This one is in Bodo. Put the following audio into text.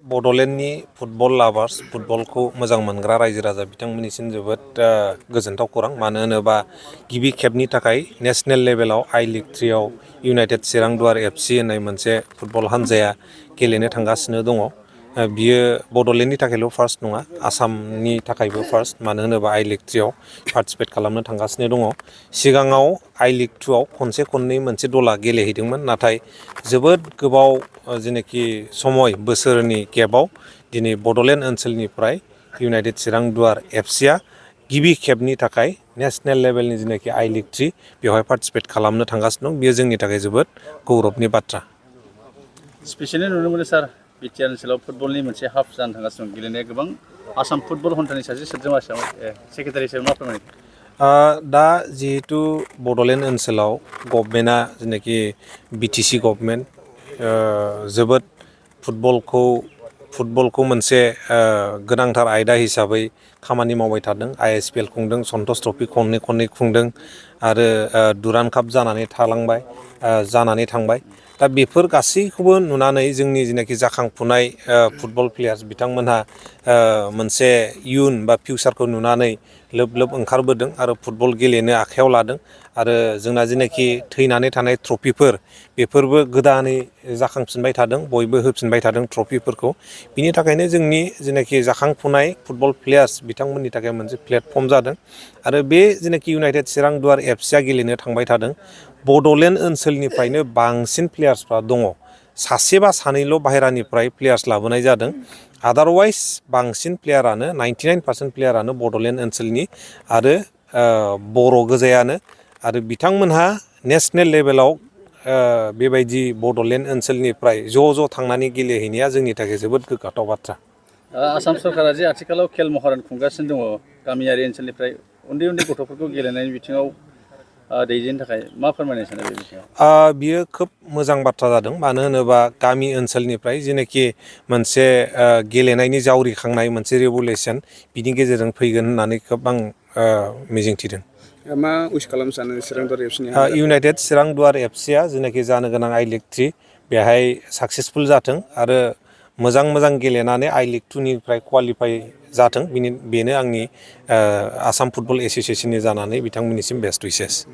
बड'लेण्डनि फुटबल लाभार्स फुटबलखौ मोजां मोनग्रा रायजो राजा बिथांमोननिसिम जोबोद गोजोनथाव खौरां मानो होनोबा गिबि खेबनि थाखाय नेशनेल लेभेलाव आई लीग 3आव इउनाइटेड चिरां दुवार FC होननाय मोनसे फुटबल हान्जाया गेलेनो थांगासिनो दङ। बियो बड'लेण्डनि थाखायल' फार्स्ट नङा, आसामनि थाखायबो फार्स्ट मानो होनोबा आई लीग 3आव पार्टिसिपेट खालामनो थांगासिनो दङ। सिगाङाव आई लीग 2आव खनसे खननै मोनसे दला गेलेहैदोंमोन, नाथाय जोबोद गोबाव जेनाखि समय बोसोरनि गेपाव दिनै बड'लेण्ड ओनसोलनिफ्राय इउनाइटेड चिरां दुवार FCआ गिबि खेबनि थाखाय नेशनेल लेभेलनि जेनाखि आई लीग 3 बेवहाय पार्टिसिपेट खालामनो थांगासिनो दं। बेयो जोंनि थाखाय जोबोद गौरबनि बाथ्रा। स्पेसियली नुनो मोनो सार, बिटिआर ओनसोलाव फुटबलनि मोनसे हाब जानो थांगासिनो दं। गेलेनाया गोबां आसाम फुटबल हन्थानि सासे सोद्रोमा सेक्रेटारि हिसाबै मा फोरमायनो? दा जिहेतु बड'लेण्ड ओनसोलाव गभर्नमेन्टआ जेनाखि BTC गभर्नमेन्ट जोबोद फुटबलखौ मोनसे गोनांथार आयदा हिसाबै खामानि मावबाय थादों। ISPL खुंदों, सन्टस ट्रफि खननै खुंदों आरो दुरान्ड काप जानानै थांबाय। दा बेफोर गासैखौबो नुनानै जोंनि जेनाखि जाखांफुनाय फुटबल प्लेयार्स बिथांमोनहा मोनसे इयुन बा फिउचारखौ नुनानै लोब लोब ओंखारबोदों आरो फुटबल गेलेनो आखायाव लादों। आरो जोंना जेनाखि थैनानै थानाय ट्रफिफोर बेफोरबो गोदानै जाखांफिनबाय थादों, बयबो होफिनबाय थादों ट्रफिफोरखौ। बिनि थाखायनो जोंनि जेनाखि जाखांफुनाय फुटबल प्लेयार्स बिथांमोननि थाखाय मोनसे प्लेटफर्म जादों। आरो बे जेनाखि इउनाइटेड चिरां दुवार FCआ गेलेनो थांबाय थादों, बड'लेण्ड ओनसोलनिफ्रायनो बांसिन प्लेयार्सफ्रा दङ। सासे बा सानैल' बाहेरानिफ्राय प्लेयार्स लाबोनाय जादों। आदारवाइज बांसिन प्लेयारानो 99% प्लेयारानो बड'लेण्ड ओनसोलनि आरो बर' गोजायानो। आरो बिथांमोनहा नेशनेल लेभेलाव बेबायदि बड'लेण्ड ओनसोलनिफ्राय ज' थांनानै गेलेहैनाया जोंनि थाखाय जोबोद गोग्गाथाव बाथ्रा। आसाम सरकारा जे आथिखालाव खेल महारन खुंगासिनो दङ, गामियारि ओनसोलनिफ्राय उन्दै गथ'फोरखौ गेलेनायनि बिथिङाव दैदेननो थाखाय मा फोरमायनो सानो बे बिथिङाव? बियो खोब मोजां बाथ्रा जादों, मानो होनोबा गामि ओनसोलनिफ्राय जेनाखि मोनसे गेलेनायनि जावरिखांनाय मोनसे रेगुलेसन बिनि गेजेरजों फैगोन होननानै खोब आं मिजिंथिदों। मा उइस खालामनो सानो चिरां दुवार FCनि? इउनाइटेड चिरां दुवार FCआ जेनाखि जानो गोनां आई लीग 3 बेहाय साक्सेसफुल जाथों आरो मोजां गेलेनानै आई लीग 2निफ्राय क्वालिफाइ जाथों। बेनो आंनि आसाम फुटबल एस'सिएशननि जानानै बिथांमोननिसिम बेस्ट उइसेस।